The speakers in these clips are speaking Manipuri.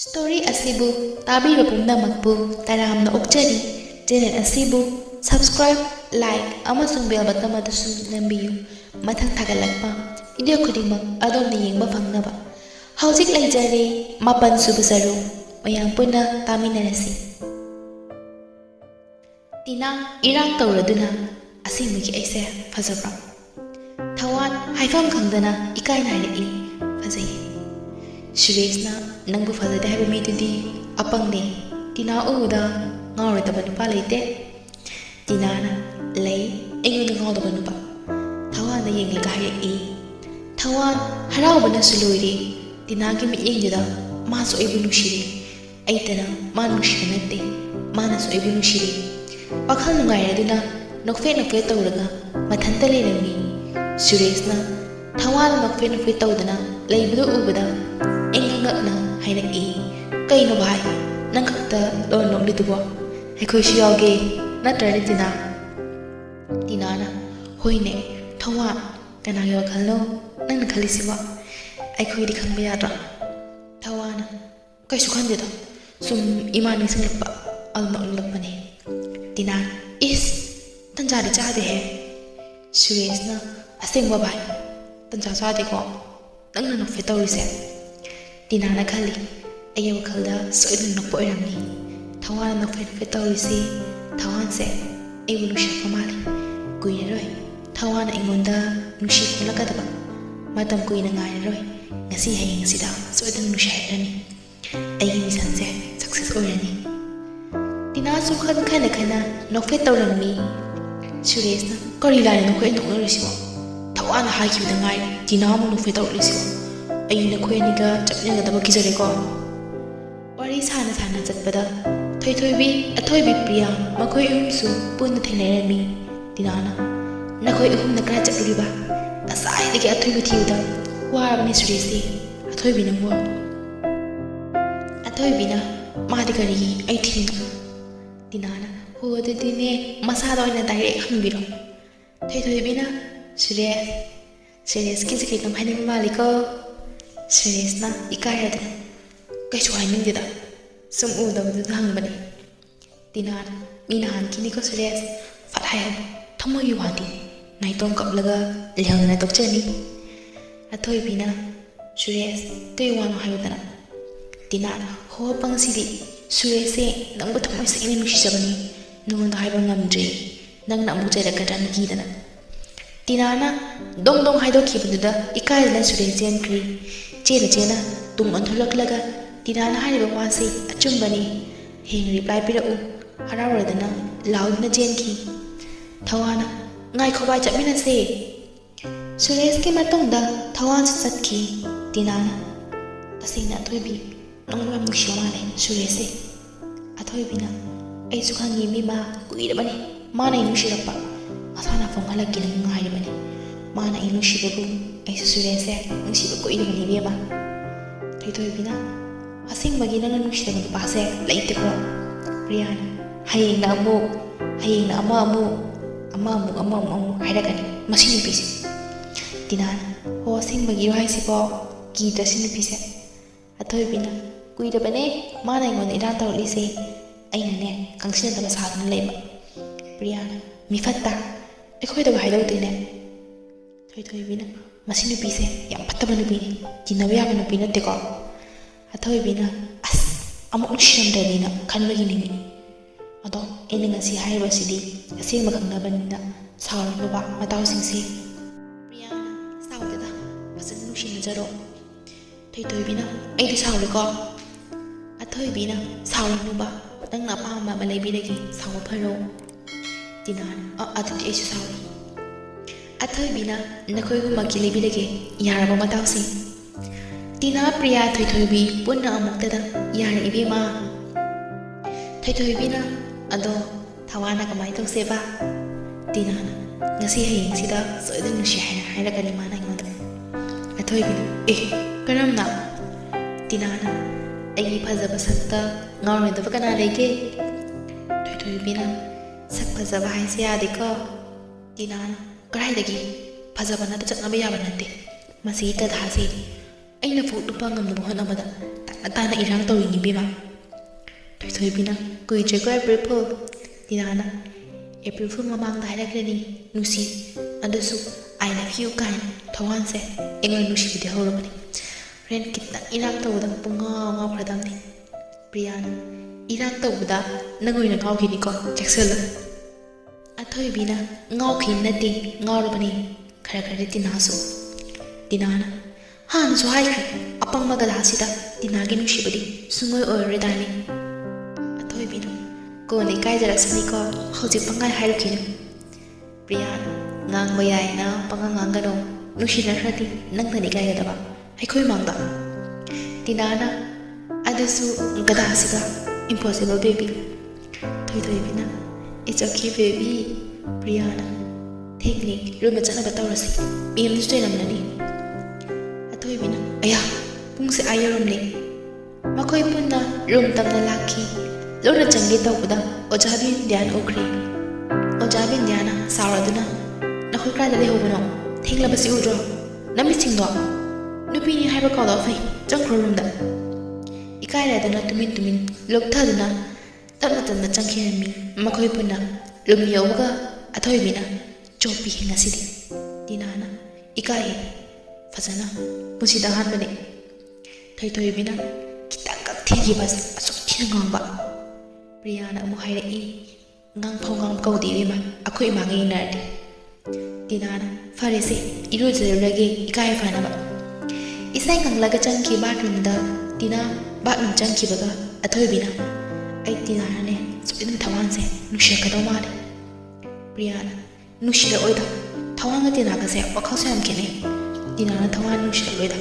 Story asibu tabi bapumna makbu taramna okjari channel asibu subscribe like amasung bell button adasu nambiyu mathang thagalakpa video khudimak adomna yengba phangnaba hauzik leijare mapan subasaru mayam punna taminarasi tina irang tawraduna asimagi aise fazabra thawan haifam khangdana ikai nairei fazai Suresh nang bufazade haiba midudi apangne tina uda ngawradaba nupa leite tina na lei engonda ngawdaba nupa thawan yenglaga hairei thawan harawbana suluiri tina gi mi yengjada maso ibu nushiri aitana ma nushira natte mana so ibu nushiri pakhal nungairaduna nokfe tawraga mathanta lerami Suresh thawan nokfe tawdana leibdu ubada engangakna hairei kaino bhai nang khakta lon nok lidubo aikhoi shi yauge natrani tina na hoine thawa kana yo khalno nang na khali siwa aikhoi di khangbe yadra thawa na kai su khande da sum imani singlapa al nok lapane tina is tanjari chade he Suresh na asengwa bhai tanja chade ko nang na nok fe tawrise tina na khali ayo khalda soidun nokpo iramni thawan nokfe tawrisi thawan se ayu nushya pamali kuina roi thawan ingonda nushi khulakadaba matam kuina ngai roi ngasi hayeng sida soidun nushya rani ayi misan se success orani tina su khana nokfe tawrami Suresh na korila nokfe noknorisiwa thawan haikyu da ngai tina mu nokfe tawrisiwa ayina khoyaniga chapnyagadaba kizareko wari sana chatpada thoithoibi athoibi priya makhoi umsu punna thainarami dinana nakhoi uhum nakra chatluriba asai dege athoibi thiuda warabni Sureshi athoibi nangwa athoibi na madigari ai thina dinana ho adine masada oina direct hambiro thoithoibi na Suresh kiziki kam haini maliko Suresh na ikayada kaisu hainingdida sum udabadu hangbani tina mina hankini ko Suresh fathaya thamogi wadi naitom kaplaga lehangna tokchani athoi bina Suresh toi wano hayudana tina ho pangsidi Suresh nangbu thamoi saini nushisabani nungonda haiba ngamdre nangna amu jairakadana gidana tina na dong haido kibududa ikayana Suresh jenkri chena tung antholak tina na hariba wasi achumbani heng reply pirau harawradana laudna jenki thawana ngai khobai chapmina se Suresh ke matongda thawan satki tina na tasina thoibi nongla mushiyamane Suresh se athoibi na ai sukhangi mi ma kuirabani mana inushirapa asana phonghalaki ngai bani mana inushibabu ai Suresh se nungsiba kuirabani bema thoithoibina asingmagi nang nungsidaba pase leite ko Priyana hayengna amu hairagani masini pisi tinana ho asingmagi raisi po gita sini pise athoibina kuirabane mana ingon iran tawlise aina ne kangsina daba sagna leba Priyana mifatta ekhoida ba haidawtine thoithoibina masini pise yam pattaba nupini jinawa yaba nupi natte ko athoibina as amuk nushiramdani khanbagi ningi ado ene ngasi haiba sidi asengma khangnabanina sawraba mataw singsi Priyana sawdada pasan nushinajaro thoithoibina aidi sawle ko athoibina sawranuba nangna pamba malaibiragi sawa pharo dinana atati aisu sawri athoibina nakhoi gumaki lebirage yaraba matawsi tina Priya thoithoibi punna amuktada yara ibema thoithoibina ado thawana kamai tawseba tinana ngasi hayeng sida soidang nushi hairagani mana ingod athoibina karamna tinana ai phajaba sakta ngawredaba kana lege thoithoibina sak phajaba haise yadeko tinana karaidagi phajaba na chaknaba yaba nate masi ta dhasi aina fu dupa ngam no hona bada ꯑꯇꯥꯅ ꯏꯔꯥꯡ ꯇꯧꯔꯤꯅꯤ ꯏꯕꯦꯝꯃ ꯊꯣꯏꯊꯣꯏꯕꯤꯅ ꯀꯨꯏꯗ꯭ꯔꯦꯀꯣ ꯑꯦꯄ꯭ꯔꯤꯜ ꯐꯨꯜ ꯇꯤꯅꯥꯅ ꯑꯦꯄ꯭ꯔꯤꯜ ꯐꯨꯜ ꯃꯃꯥꯡꯗ ꯍꯥꯏꯔꯛꯈ꯭ꯔꯅꯤ ꯅꯨꯡꯁꯤ ꯑꯗꯨꯁꯨ ꯑꯥꯏ ꯂꯚ ꯌꯨ ꯀꯥꯏꯅ ꯊꯋꯥꯟꯁꯦ ꯑꯩꯉꯣꯟꯗ ꯅꯨꯡꯁꯤꯕꯗꯤ ꯍꯧꯔꯕꯅꯤ ꯍꯣꯔꯦꯟ ꯈꯤꯇꯪ ꯏꯔꯥꯡ ꯇꯧꯕꯗ ꯄꯨꯡꯉꯥꯎ ꯉꯥꯎꯈ꯭ꯔꯗꯕꯅꯤ ꯄ꯭ꯔꯤꯌꯥꯅ ꯏꯔꯥꯡ ꯇꯧꯕꯗ ꯅꯪ ꯑꯣꯏꯅ ꯉꯥꯎꯈꯤꯅꯤꯀꯣ ꯆꯦꯛꯁꯤꯜꯂꯨ ꯑꯊꯣꯏꯕꯤꯅ ꯉꯥꯎꯈꯤ ꯅꯠꯇꯦ ꯉꯥꯎꯔꯕꯅꯤ ꯈꯔ ꯈꯔꯗꯤ ꯇꯤꯅꯥꯁꯨ ꯇꯤꯅꯥꯅ ꯍꯥꯟꯅꯁꯨ ꯍꯥꯏꯈ꯭ꯔꯦ ꯑꯄꯪꯕ ꯒꯗꯥꯁꯤꯗ ꯇꯤꯅꯥꯒꯤ ꯅꯨꯡꯁꯤꯕꯗꯤ ꯁꯨꯡꯑꯣꯏ ꯑꯣꯏꯔꯔꯣꯏ ꯗꯥꯔꯂꯤꯡ ꯑꯊꯣꯏꯕꯤꯅ ꯀꯣꯟꯅ ꯏꯀꯥꯏꯖꯔꯛꯁꯅꯤꯀꯣ ꯍꯧꯖꯤꯛ ꯄꯪꯉꯥꯏ ꯍꯥꯏꯔꯛꯈꯤꯅꯨ ꯄ꯭ꯔꯤꯌꯥꯅ ꯉꯥꯡꯕ ꯌꯥꯏꯅ ꯄꯪꯉꯥꯡ ꯉꯥꯡꯒꯅꯣ ꯅꯨꯡꯁꯤꯅꯈ꯭ꯔꯗꯤ ꯅꯪꯅ ꯏꯀꯥꯏꯒꯗꯕ ꯑꯩꯈꯣꯏ ꯃꯥꯡꯗ ꯇꯤꯅꯥꯅ ꯑꯗꯨꯁꯨ ꯒꯗꯥꯁꯤꯒ ꯏꯝꯄꯣꯁꯤꯕꯜ ꯕꯦꯕꯤ ꯊꯣꯏꯊꯣꯏꯕꯤꯅ ꯏꯠꯁ ꯑꯣꯀꯦ ꯕꯦꯕꯤ ꯄ꯭ꯔꯤꯌꯥꯅ ꯊꯦꯡꯂꯤ ꯔꯨꯝꯗ ꯆꯠꯅꯕ ꯇꯧꯔꯁꯤ ꯃꯦꯝꯗꯨꯁꯨ ꯂꯩꯔꯝꯂꯅꯤ ꯑꯊꯣꯏꯕꯤꯅ ꯑꯌꯥ ꯄꯨꯡꯁꯦ ꯌꯧꯔꯝꯂꯦ ꯃꯈꯣꯏ ꯄꯨꯟꯅ ꯔꯨꯝ ꯇꯝꯅ ꯂꯥꯛꯈꯤ ꯂꯣꯟꯅ ꯆꯪꯒꯦ ꯇꯧꯕꯗ ꯑꯣꯖꯥ ꯕꯤꯟꯗ꯭ꯌꯥꯅ ꯎꯈ꯭ꯔꯦ ꯑꯣꯖꯥ ꯕꯤꯟꯗ꯭ꯌꯥꯅ ꯁꯥꯎꯔꯗꯨꯅ ꯅꯈꯣꯏ ꯀꯥꯏꯗ ꯂꯩꯍꯧꯕꯅꯣ ꯊꯦꯡꯂꯕꯁꯤ ꯎꯗ꯭ꯔꯣ ꯅꯃꯤꯠꯁꯤꯡꯗꯣ ꯅꯨꯄꯤꯅꯤ ꯍꯥꯏꯕ ꯀꯥꯎꯗ ꯐꯩ ꯆꯪꯈ꯭ꯔꯣ ꯔꯨꯝꯗ ꯏꯀꯥꯏꯔꯗꯨꯅ ꯇꯨꯃꯤꯟ ꯂꯨꯞꯊꯗꯨꯅ ꯇꯞꯅ ꯇꯞꯅ ꯆꯪꯈꯤꯔꯝꯃꯤ ꯃꯈꯣꯏ ꯄꯨꯟꯅ ꯔꯨꯝ ꯌꯧꯕꯒ ꯑꯊꯣꯏꯕꯤꯅ ꯆꯣꯞꯄꯤ ꯉꯁꯤꯗꯤ ꯇꯤꯅꯥꯅ ꯏꯀꯥꯏꯌꯦ ꯐꯖꯅ ꯄꯨꯟꯁꯤꯗ ꯑꯍꯥꯟꯕꯅꯤ ꯊꯣꯏꯊꯣꯏꯕꯤꯅ ꯈꯤꯇꯪꯈꯛ ꯊꯤꯈꯤꯕ ꯑꯁꯨꯛ ꯊꯤꯅ ꯉꯥꯡꯕ ꯄ꯭ꯔꯤꯌꯥꯅ ꯑꯃꯨꯛ ꯍꯥꯏꯔꯛꯏ ꯉꯥꯡꯐꯥꯎ ꯉꯥꯡꯕ ꯀꯧꯗꯦ ꯏꯕꯦꯝꯃ ꯑꯩꯈꯣꯏ ꯏꯃꯥꯒ ꯌꯦꯡꯅꯔꯗꯤ ꯇꯤꯅꯥꯅ ꯐꯔꯦꯁꯦ ꯏꯔꯨꯖꯔꯨꯔꯒꯦ ꯏꯀꯥꯏ ꯐꯅꯕ ꯏꯁꯩ ꯉꯪꯂꯒ ꯆꯪꯈꯤ ꯕꯥꯠꯔꯨꯝꯗ ꯇꯤꯅꯥ ꯕꯥꯠꯔꯨꯝ ꯆꯪꯈꯤꯕꯒ ꯑꯊꯣꯏꯕꯤꯅ ꯑꯩ ꯇꯤꯅꯥꯅꯅꯦ ꯁꯣꯏꯗꯅ ꯊꯋꯥꯟꯁꯦ ꯅꯨꯡꯁꯤꯔꯛꯀꯗꯧ ꯃꯥꯜꯂꯦ ꯄ꯭ꯔꯤꯌꯥꯅ ꯅꯨꯡꯁꯤꯔꯛꯑꯣꯏꯗ ꯊꯋꯥꯟꯒ ꯇꯤꯅꯥꯒꯁꯦ ꯋꯥꯈꯜꯁꯦ ꯌꯥꯝ ꯈꯦꯠꯅꯩ ꯇꯤꯅꯥꯅ ꯊꯋꯥꯟ ꯅꯨꯡꯁꯤꯔꯛꯑꯣꯏꯗ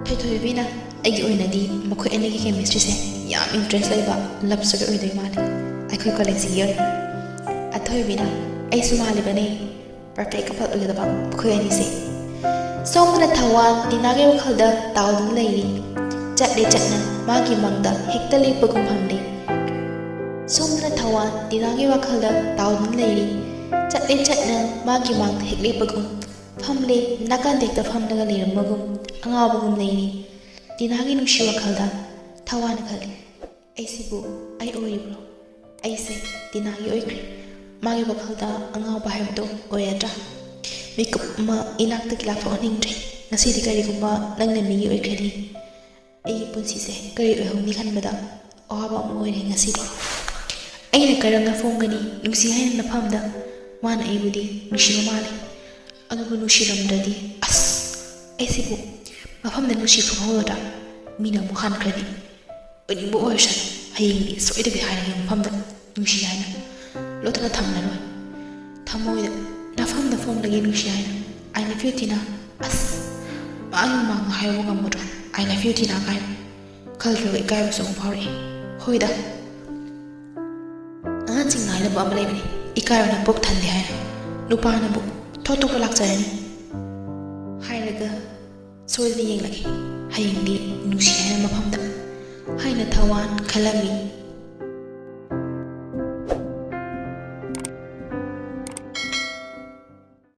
ꯊꯣꯏꯊꯣꯏꯕꯤꯅ ꯑꯩꯒꯤ ꯑꯣꯏꯅꯗꯤ ꯃꯈꯣꯏ ꯑꯅꯤꯒꯤ ꯀꯦꯃꯤꯁꯇ꯭ꯔꯤꯁꯦ ꯌꯥꯝ ꯏꯟꯇꯔꯦꯁ ꯂꯩꯕ ꯂꯞ ꯁ꯭ꯇꯣꯔꯤ ꯑꯣꯏꯗꯣꯏ ꯃꯥꯜꯂꯦ ꯑꯩꯈꯣꯏ ꯀꯣꯂꯦꯖꯁꯤꯒꯤ ꯑꯣꯏꯅ ꯑꯊꯣꯏꯕꯤꯅ ꯑꯩꯁꯨ ꯃꯥꯜꯂꯤꯕꯅꯦ ꯄꯔꯐꯦꯛ ꯀꯄꯜ ꯑꯣꯏꯒꯗꯕ ꯃꯈꯣꯏ ꯑꯅꯤꯁꯦ ꯁꯣꯝꯗꯅ ꯊꯋꯥꯟ ꯇꯤꯅꯥꯒꯤ ꯋꯥꯈꯜꯗ ꯇꯥꯎꯗꯨꯅ ꯂꯩꯔꯤ ꯆꯠꯂꯦ ꯆꯠꯅ ꯃꯥꯒꯤ ꯃꯪꯗ ꯍꯦꯛꯇ ꯂꯦꯞꯄꯒꯨꯝ ꯐꯝꯂꯤ ꯁꯣꯝꯗꯅ ꯊꯋꯥꯟ ꯇꯤꯅꯥꯒꯤ ꯋꯥꯈꯜꯗ ꯇꯥꯎꯗꯨꯅ ꯂꯩꯔꯤ ꯆꯠꯂꯦ ꯆꯠꯅ ꯃꯥꯒꯤ ꯃꯪꯗ ꯍꯦꯛ ꯂꯦꯞꯄꯒꯨꯝ ꯐꯝꯂꯦ ꯅꯥꯀꯟꯗ ꯍꯦꯛꯇ ꯐꯝꯂꯒ ꯂꯩꯔꯝꯕꯒꯨꯝ ꯑꯉꯥꯎꯕꯒꯨꯝ ꯂꯩꯔꯤ ꯇꯤꯅꯥꯒꯤ ꯅꯨꯡꯁꯤ ꯋꯥꯈꯜꯗ ꯊꯋꯥꯟꯅ ꯈꯜꯂꯤ ꯑꯩꯁꯤꯕꯨ ꯑꯩ ꯑꯣꯏꯔꯤꯕ꯭ꯔꯣ ꯑꯩꯁꯦ ꯇꯤꯅꯥꯒꯤ ꯑꯣꯏꯈ꯭ꯔꯦ ꯃꯥꯒꯤ ꯋꯥꯈꯜꯗ ꯑꯉꯥꯎꯕ ꯍꯥꯏꯕꯗꯣ ꯑꯣꯏꯔꯗ꯭ꯔꯥ ꯃꯤꯀꯨꯞ ꯑꯃ ꯏꯅꯥꯛꯇꯒꯤ ꯂꯥꯞꯊꯣꯛꯍꯟꯅꯤꯡꯗ꯭ꯔꯦ ꯉꯁꯤꯗꯤ ꯀꯔꯤꯒꯨꯝꯕ ꯅꯪꯅ ꯃꯤꯒꯤ ꯑꯣꯏꯈ꯭ꯔꯗꯤ ꯑꯩꯒꯤ ꯄꯨꯟꯁꯤꯁꯦ ꯀꯔꯤ ꯑꯣꯏꯍꯧꯅꯤ ꯈꯟꯕꯗ ꯑꯋꯥꯕ ꯑꯃ ꯑꯣꯏꯔꯦ ꯉꯁꯤꯗꯤ ꯑꯩꯅ ꯀꯔꯝꯅ ꯐꯣꯡꯒꯅꯤ ꯅꯨꯡꯁꯤ ꯍꯥꯏꯅ ꯃꯐꯝꯗ ꯃꯥꯅ ꯑꯩꯕꯨꯗꯤ ꯅꯨꯡꯁꯤꯕ ꯃꯥꯜꯂꯤ ꯑꯗꯨꯕꯨ ꯅꯨꯡꯁꯤꯔꯝꯗ꯭ꯔꯗꯤ ꯑꯁ ꯑꯩꯁꯤꯕꯨ ꯃꯐꯝꯗ ꯅꯨꯡꯁꯤ ꯐꯣꯡꯍꯧꯒꯗ꯭ꯔꯥ ꯃꯤꯅ ꯑꯃꯨꯛ ꯍꯟꯈ꯭ꯔꯗꯤ ꯑꯣꯏꯅꯤꯡꯕ ꯑꯣꯏꯔꯁꯅꯨ ꯍꯌꯦꯡꯗꯤ ꯁꯣꯏꯗꯕꯤ ꯍꯥꯏꯔꯒꯦ ꯃꯐꯝꯗ ꯅꯨꯡꯁꯤ ꯍꯥꯏꯅ ꯂꯣꯠꯇꯅ ꯊꯝꯂꯔꯣꯏ ꯊꯃꯣꯏꯗ ꯅꯐꯝꯗ ꯐꯣꯡꯂꯒꯦ ꯅꯨꯡꯁꯤ ꯍꯥꯏꯅ ꯑꯥꯏ ꯂꯚ ꯌꯨ ꯇꯤꯅꯥ ꯑꯁ ꯃꯥꯒꯤ ꯃꯃꯥꯡꯗ ꯍꯥꯏꯕ ꯉꯝꯒꯗ꯭ꯔꯣ ꯑꯥꯏ ꯂꯚ ꯌꯨ ꯇꯤꯅꯥ ꯀꯥꯏꯅ ꯈꯜꯂꯨꯔꯒ ꯏꯀꯥꯏꯕꯁꯨ ꯑꯃꯨꯛ ꯐꯥꯎꯔꯛꯏ ꯍꯣꯏꯗ ꯑꯉꯥꯡꯁꯤꯡ ꯍꯥꯏꯅꯕ ꯑꯃ ꯂꯩꯕꯅꯤ ꯏꯀꯥꯏꯕꯅ ꯄꯨꯛ ꯊꯟꯗꯦ ꯍꯥꯏꯅ ꯅꯨꯄꯥꯅꯕꯨ ꯊꯣꯛ ꯂꯥꯛꯆꯔꯅꯤ ꯍꯥꯏꯔꯒ ꯁꯣꯏꯗꯅ ꯌꯦꯡꯂꯒꯦ ꯍꯌꯦꯡꯗꯤ ꯅꯨꯡꯁꯤ ꯍꯥꯏꯅ ꯃꯐꯝꯗ ꯍꯥꯏꯅ ꯊꯋꯥꯟ ꯈꯜꯂꯝꯃꯤ